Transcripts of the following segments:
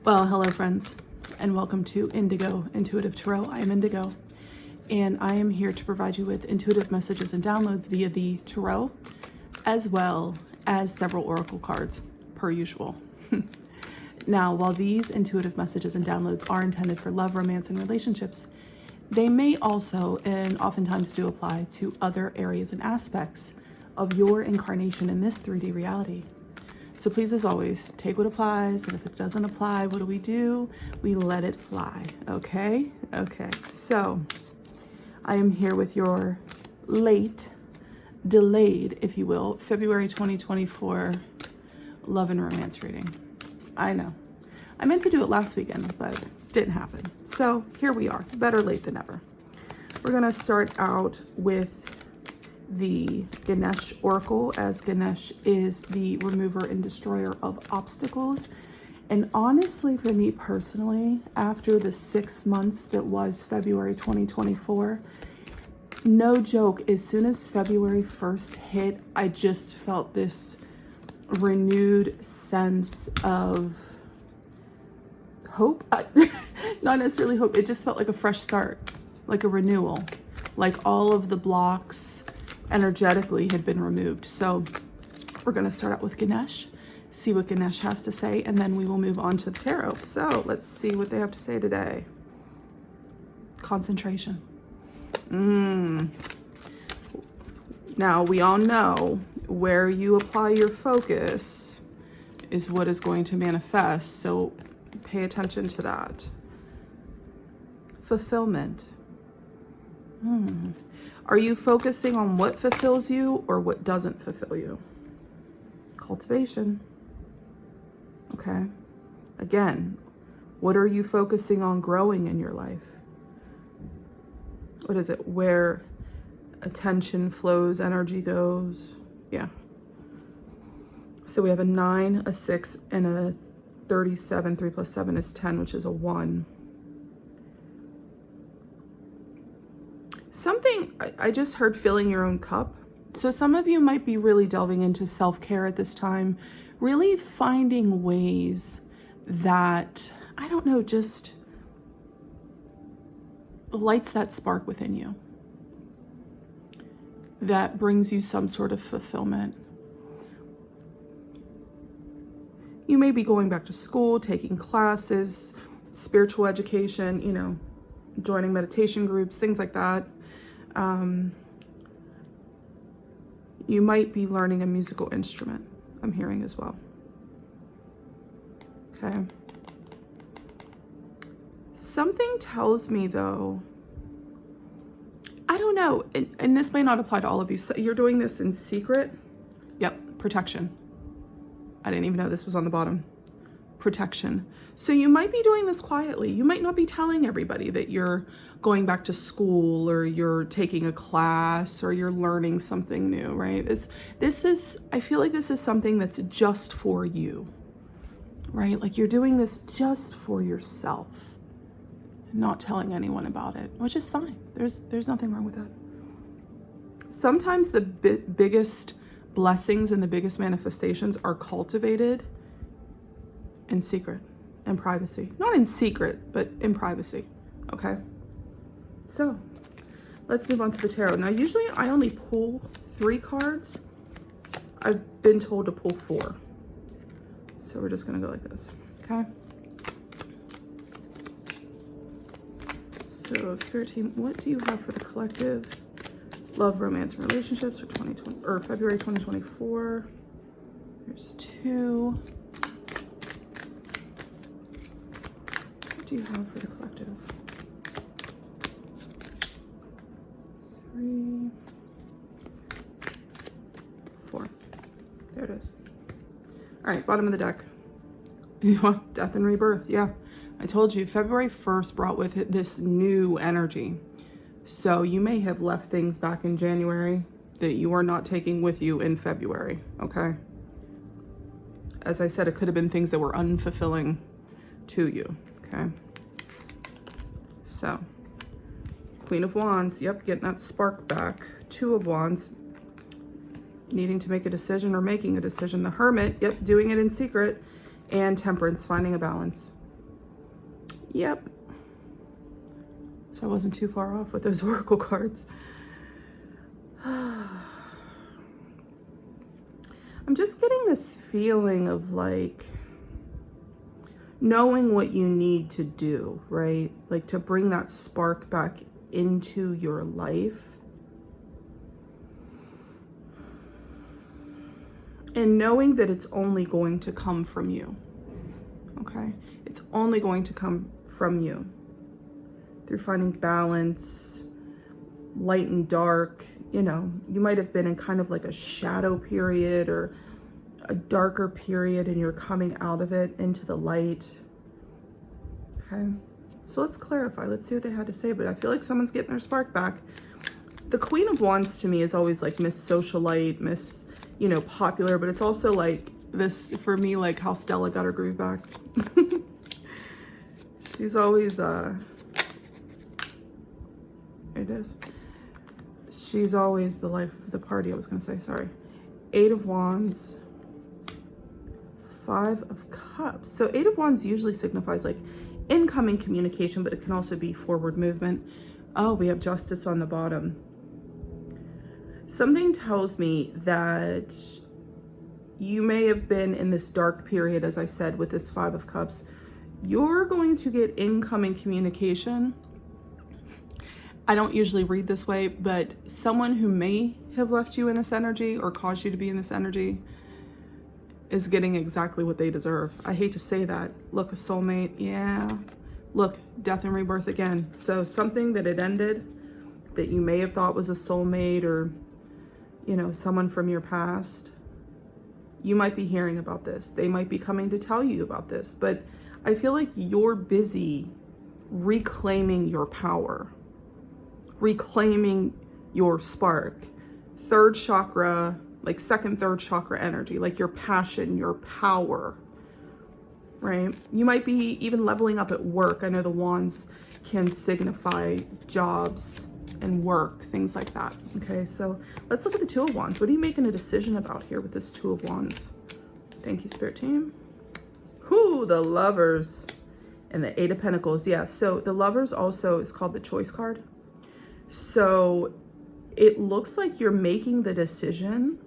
Well, hello friends, and welcome to Indigo Intuitive Tarot. I am Indigo, and I am here to provide you with intuitive messages and downloads via the tarot, as well as several oracle cards, per usual. Now, while these intuitive messages and downloads are intended for love, romance, and relationships, they may also, and oftentimes do, apply to other areas and aspects of your incarnation in this 3D reality. So please, as always, take what applies, and if it doesn't apply, what do? We let it fly, okay? Okay, so I am here with your delayed, if you will, February 2024 love and romance reading. I know. I meant to do it last weekend, but didn't happen. So here we are, better late than never. We're gonna start out with the Ganesh Oracle, as Ganesh is the remover and destroyer of obstacles. And honestly, for me personally, after the 6 months that was February 2024, no joke, as soon as February 1st hit, I just felt this renewed sense of hope. Not necessarily hope, it just felt like a fresh start, like a renewal, like all of the blocks energetically had been removed. So we're going to start out with Ganesh, see what Ganesh has to say, and then we will move on to the tarot. So let's see what they have to say today. Concentration. Now, we all know where you apply your focus is what is going to manifest, so pay attention to that. Fulfillment. Are you focusing on what fulfills you or what doesn't fulfill you? Cultivation. Okay. Again, what are you focusing on growing in your life? What is it? Where attention flows, energy goes. Yeah. So we have a 9, a 6, and a 37. 3 plus 7 is 10, which is a 1. Something, I just heard filling your own cup. So some of you might be really delving into self-care at this time, really finding ways that, I don't know, just lights that spark within you, that brings you some sort of fulfillment. You may be going back to school, taking classes, spiritual education, you know, joining meditation groups, things like that. You might be learning a musical instrument, I'm hearing as well. Okay. Something tells me though, I don't know, and this may not apply to all of you. So you're doing this in secret. Yep, protection. I didn't even know this was on the bottom. Protection. So you might be doing this quietly. You might not be telling everybody that you're going back to school or you're taking a class or you're learning something new, right? This is, I feel like this is something that's just for you, right? Like you're doing this just for yourself, not telling anyone about it, which is fine. There's nothing wrong with that. Sometimes the biggest blessings and the biggest manifestations are cultivated in secret and privacy. Not in secret, but in privacy, okay? So let's move on to the tarot. Now, usually I only pull 3 cards. I've been told to pull 4. So we're just gonna go like this, okay? So Spirit Team, what do you have for the collective? Love, romance, and relationships for 2020 or February 2024. There's 2. What do you have for the collective? 3, 4. There it is. All right, bottom of the deck. Death and rebirth. Yeah, I told you February 1st brought with it this new energy. So you may have left things back in January that you are not taking with you in February, okay? As I said, it could have been things that were unfulfilling to you, okay? So, Queen of Wands, yep, getting that spark back. 2 of Wands, needing to make a decision or making a decision. The Hermit, yep, doing it in secret. And Temperance, finding a balance. Yep. So I wasn't too far off with those oracle cards. I'm just getting this feeling of like knowing what you need to do, right? Like to bring that spark back into your life. And knowing that it's only going to come from you, okay? It's only going to come from you through finding balance, light and dark. You know, you might have been in kind of like a shadow period or a darker period, and you're coming out of it into the light. Okay, so let's clarify. Let's see what they had to say, but I feel like someone's getting their spark back. The Queen of Wands to me is always like Miss Socialite, Miss, you know, popular, but it's also like this, for me, like how Stella got her groove back. She's always, here it is. She's always the life of the party, I was gonna say, sorry. 8 of Wands, 5 of Cups. So 8 of Wands usually signifies like incoming communication, but it can also be forward movement. Oh, we have Justice on the bottom. Something tells me that you may have been in this dark period, as I said, with this 5 of Cups. You're going to get incoming communication. I don't usually read this way, but someone who may have left you in this energy or caused you to be in this energy is getting exactly what they deserve. I hate to say that. Look, a soulmate, yeah. Look, death and rebirth again. So something that had ended that you may have thought was a soulmate or, you know, someone from your past, you might be hearing about this. They might be coming to tell you about this, but I feel like you're busy reclaiming your power, reclaiming your spark. Third chakra, like second, third chakra energy, like your passion, your power, right? You might be even leveling up at work. I know the wands can signify jobs and work, things like that. Okay, so let's look at the 2 of Wands. What are you making a decision about here with this 2 of Wands? Thank you, Spirit Team. Whoo, the Lovers and the 8 of Pentacles. Yeah, so the Lovers also is called the Choice card. So it looks like you're making the decision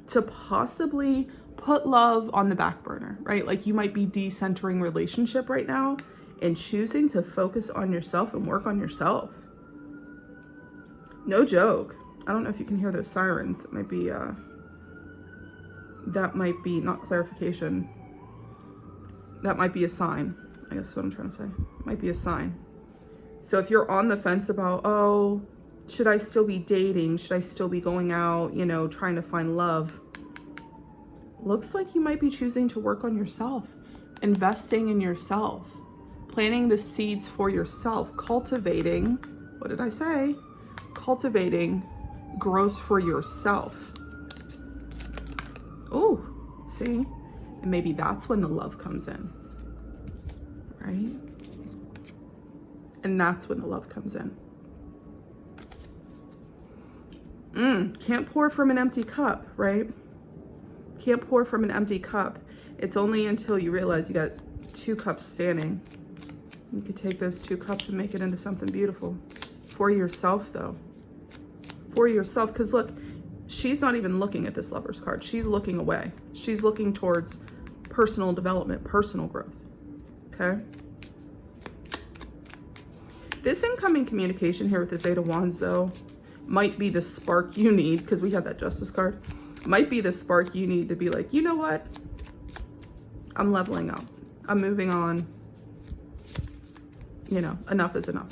to possibly put love on the back burner, right? Like you might be decentering relationship right now and choosing to focus on yourself and work on yourself. No joke. I don't know if you can hear those sirens. It might be, that might be not clarification. That might be a sign. I guess what I'm trying to say. It might be a sign. So if you're on the fence about, oh, should I still be dating? Should I still be going out, you know, trying to find love? Looks like you might be choosing to work on yourself, investing in yourself, planting the seeds for yourself, cultivating, what did I say? Cultivating growth for yourself. Oh, see? And maybe that's when the love comes in, right? And that's when the love comes in. Can't pour from an empty cup, right? Can't pour from an empty cup. It's only until you realize you got 2 cups standing. You could take those 2 cups and make it into something beautiful. For yourself, though. For yourself, because look, she's not even looking at this Lover's card. She's looking away. She's looking towards personal development, personal growth, okay? This incoming communication here with this 8 of Wands, though, might be the spark you need, because we had that Justice card. Might be the spark you need to be like, you know what? I'm leveling up. I'm moving on. You know, enough is enough.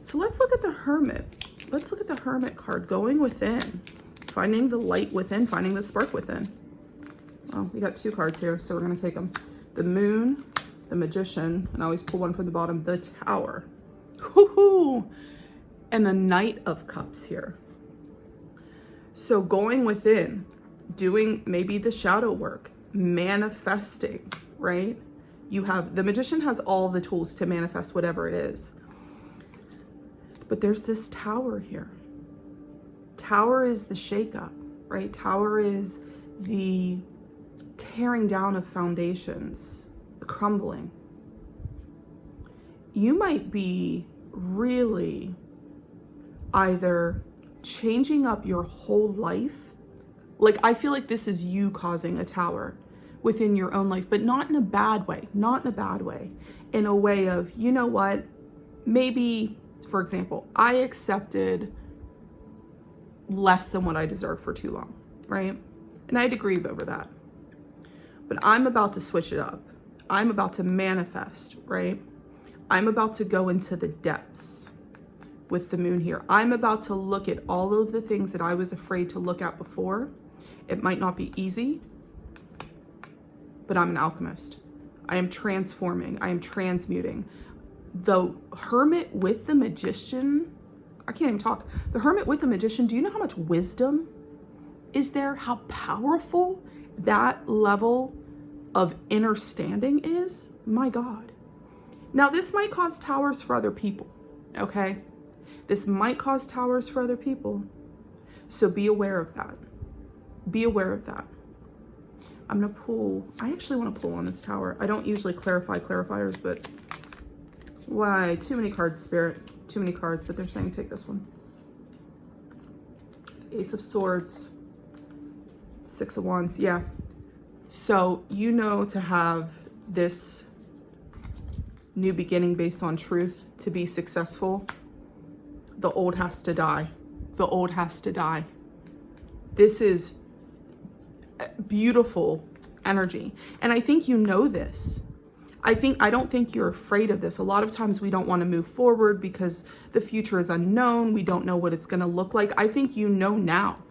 So let's look at the Hermit. Let's look at the Hermit card, going within, finding the light within, finding the spark within. Oh, we got 2 cards here, so we're going to take them. The Moon, the Magician, and I always pull one from the bottom, the Tower. Woohoo! And the Knight of Cups here. So going within, doing maybe the shadow work, manifesting, right? You have, the Magician has all the tools to manifest whatever it is. But there's this Tower here. Tower is the shakeup, right? Tower is the tearing down of foundations, the crumbling. you might be really either changing up your whole life. Like, I feel like this is you causing a tower within your own life, but not in a bad way, not in a bad way, in a way of, you know what, maybe, for example, I accepted less than what I deserve for too long, right? And I had to grieve over that. But I'm about to switch it up. I'm about to manifest, right? I'm about to go into the depths with the moon here. I'm about to look at all of the things that I was afraid to look at before. It might not be easy, but I'm an alchemist. I am transforming. I am transmuting. The Hermit with the Magician, I can't even talk. The Hermit with the Magician, do you know how much wisdom is there? How powerful that level of inner standing is? My God. Now, this might cause towers for other people, okay? This might cause towers for other people. So be aware of that. Be aware of that. I'm gonna pull, I actually wanna pull on this tower. I don't usually clarify clarifiers, but why? Too many cards, Spirit. Too many cards, but they're saying take this one. Ace of Swords, Six of Wands, yeah. So you know, to have this new beginning based on truth to be successful, the old has to die. The old has to die. This is beautiful energy. And I think you know this. I don't think you're afraid of this. A lot of times we don't want to move forward because the future is unknown. We don't know what it's going to look like. I think you know now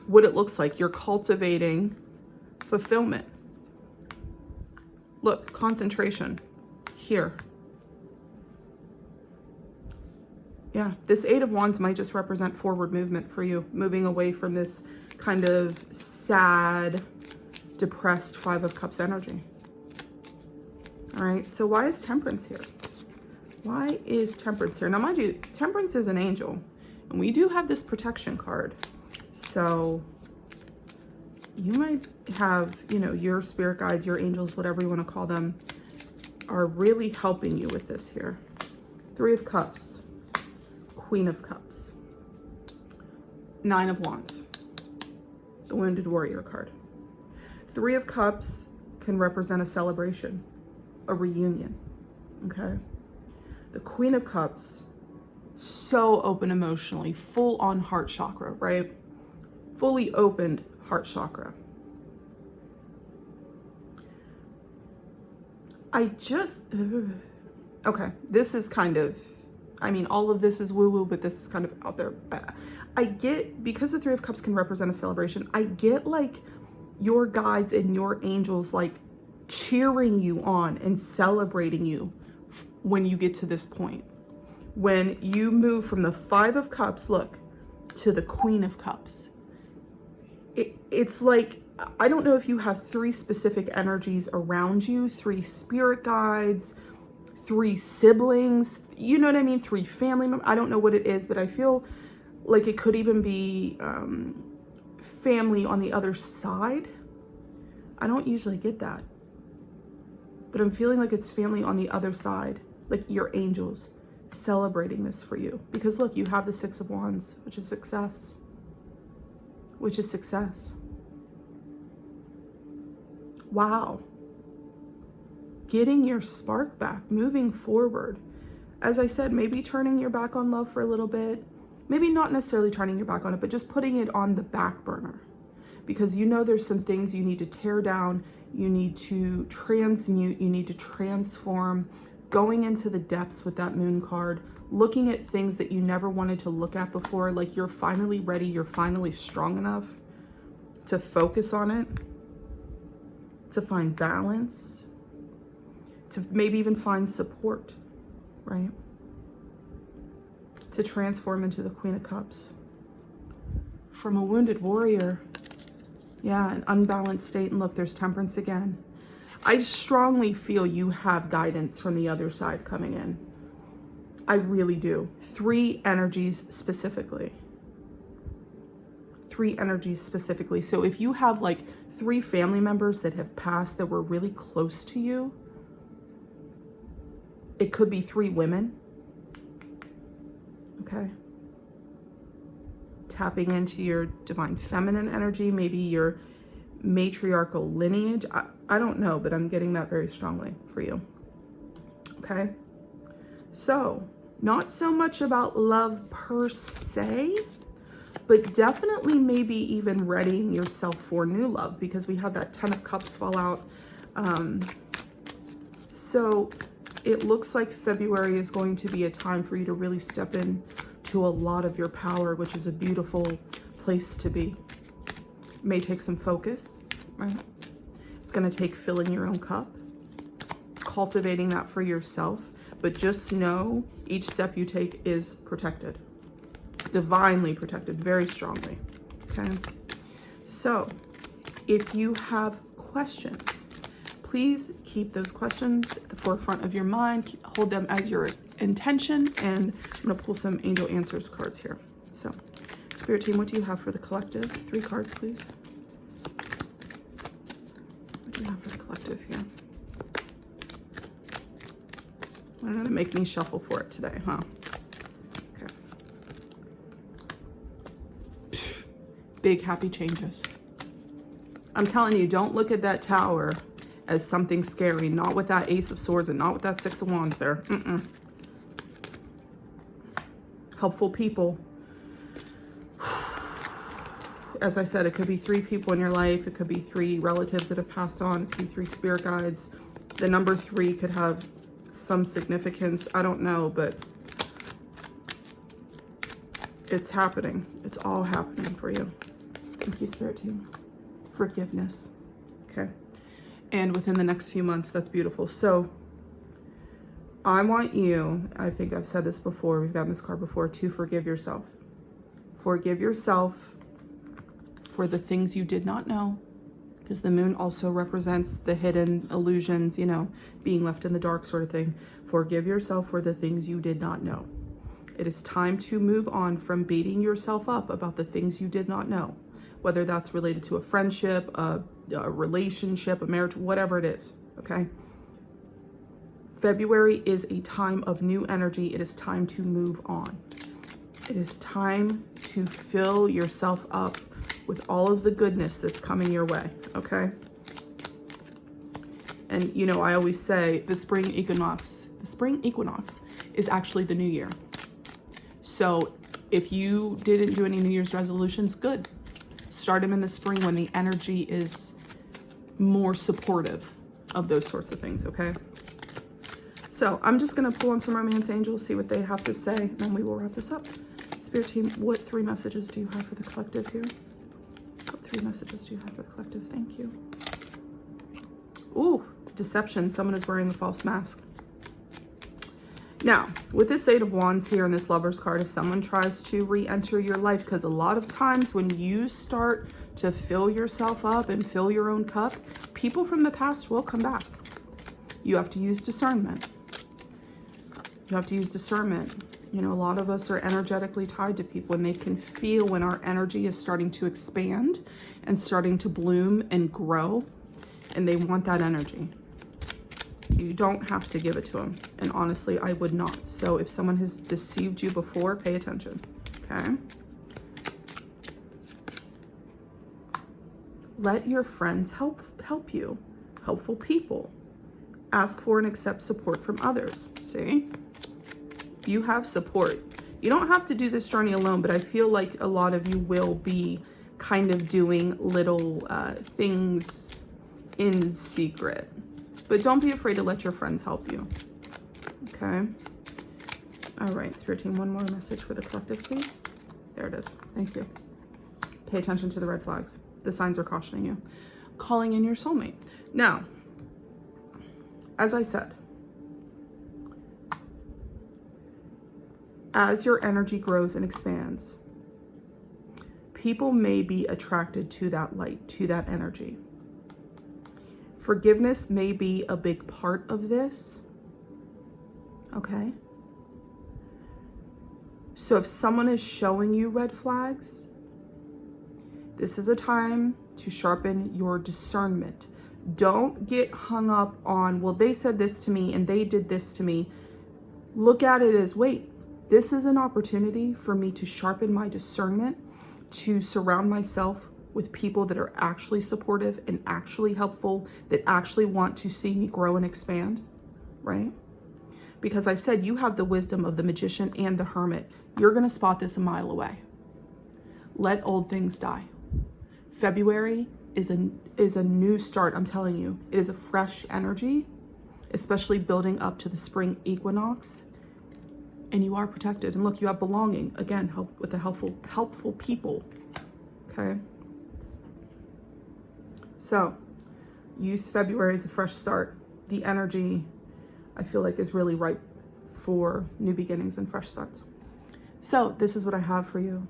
what it looks like. You're cultivating fulfillment. Look, concentration here. Yeah, this Eight of Wands might just represent forward movement for you, moving away from this kind of sad, depressed Five of Cups energy. All right, so why is Temperance here? Why is Temperance here? Now, mind you, Temperance is an angel, and we do have this protection card. So you might have, you know, your spirit guides, your angels, whatever you want to call them, are really helping you with this here. Three of Cups, Queen of Cups, Nine of Wands, the Wounded Warrior card. Three of Cups can represent a celebration, a reunion, okay? The Queen of Cups, so open emotionally, full on heart chakra, right? Fully opened heart chakra. Okay, this is kind of, I mean, all of this is woo-woo, but this is kind of out there. I get, because the Three of Cups can represent a celebration, I get like your guides and your angels like cheering you on and celebrating you when you get to this point. When you move from the Five of Cups, look, to the Queen of Cups. It's like, I don't know if you have three specific energies around you, three spirit guides, three siblings, you know what I mean? Three family members. I don't know what it is, but I feel like it could even be family on the other side. I don't usually get that, but I'm feeling like it's family on the other side, like your angels celebrating this for you. Because look, you have the Six of Wands, which is success, which is success. Wow. Getting your spark back, moving forward. As I said, maybe turning your back on love for a little bit. Maybe not necessarily turning your back on it, but just putting it on the back burner. Because you know there's some things you need to tear down, you need to transmute, you need to transform, going into the depths with that Moon card, looking at things that you never wanted to look at before, like you're finally ready, you're finally strong enough to focus on it, to find balance, to maybe even find support, right? To transform into the Queen of Cups. From a Wounded Warrior, yeah, an unbalanced state. And look, there's Temperance again. I strongly feel you have guidance from the other side coming in. I really do. Three energies specifically. Three energies specifically. So if you have like three family members that have passed that were really close to you, It could be 3 women. Okay. Tapping into your divine feminine energy, maybe your matriarchal lineage. I don't know, but I'm getting that very strongly for you. Okay. So, not so much about love per se, but definitely maybe even readying yourself for new love, because we had that 10 of Cups fall out. So it looks like February is going to be a time for you to really step in to a lot of your power, which is a beautiful place to be. It may take some focus, right? It's going to take filling your own cup, cultivating that for yourself, but just know each step you take is protected, divinely protected, very strongly. Okay. So if you have questions, please keep those questions at the forefront of your mind. Hold them as your intention. And I'm going to pull some angel answers cards here. So, Spirit team, what do you have for the collective? 3 cards, please. What do you have for the collective here? I'm going to make me shuffle for it today, huh? Okay. Big happy changes. I'm telling you, don't look at that Tower as something scary, not with that Ace of Swords and not with that 6 of Wands there. Helpful people. As I said, it could be 3 people in your life. It could be 3 relatives that have passed on. It could be 3 spirit guides. The number 3 could have some significance. I don't know, but it's happening. It's all happening for you. Thank you, Spirit team. Forgiveness. Okay. And within the next few months, that's beautiful. So I want you, I think I've said this before, we've gotten this card before, to forgive yourself. Forgive yourself for the things you did not know, because the moon also represents the hidden illusions, you know, being left in the dark sort of thing. Forgive yourself for the things you did not know. It is time to move on from beating yourself up about the things you did not know, whether that's related to a friendship, a relationship, a marriage, whatever it is, okay? February is a time of new energy. It is time to move on. It is time to fill yourself up with all of the goodness that's coming your way, okay? And, you know, I always say the spring equinox is actually the new year. So if you didn't do any New Year's resolutions, good. Start them in the spring when the energy is more supportive of those sorts of things, okay? So I'm just going to pull on some romance angels, see what they have to say, and then we will wrap this up. Spirit team, what 3 messages do you have for the collective here? What 3 messages do you have for the collective? Thank you. Ooh, deception. Someone is wearing a false mask. Now, with this 8 of Wands here and this Lover's card, if someone tries to re-enter your life, because a lot of times when you start to fill yourself up and fill your own cup, people from the past will come back. You have to use discernment. You have to use discernment. You know, a lot of us are energetically tied to people, and they can feel when our energy is starting to expand and starting to bloom and grow, and they want that energy. You don't have to give it to them. And honestly, I would not. So if someone has deceived you before, pay attention, okay? Let your friends help you. Helpful people. Ask for and accept support from others. See? You have support. You don't have to do this journey alone, but I feel like a lot of you will be kind of doing little things in secret. But don't be afraid to let your friends help you. Okay? All right, Spirit team, one more message for the collective, please. There it is. Thank you. Pay attention to the red flags. The signs are cautioning you. Calling in your soulmate. Now, as I said, as your energy grows and expands, people may be attracted to that light, to that energy. Forgiveness may be a big part of this, okay? So if someone is showing you red flags, this is a time to sharpen your discernment. Don't get hung up on, well, they said this to me and they did this to me. Look at it as, wait, this is an opportunity for me to sharpen my discernment, to surround myself with people that are actually supportive and actually helpful, that actually want to see me grow and expand, right? Because I said you have the wisdom of the magician and the hermit. You're going to spot this a mile away. Let old things die. February is a new start, I'm telling you. It is a fresh energy, especially building up to the spring equinox. And you are protected. And look, you have belonging. Again, help with the helpful people. Okay? So, use February as a fresh start. The energy, I feel like, is really ripe for new beginnings and fresh starts. So, this is what I have for you.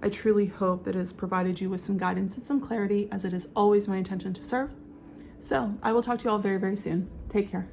I truly hope that it has provided you with some guidance and some clarity, as it is always my intention to serve. So, I will talk to you all very, very soon. Take care.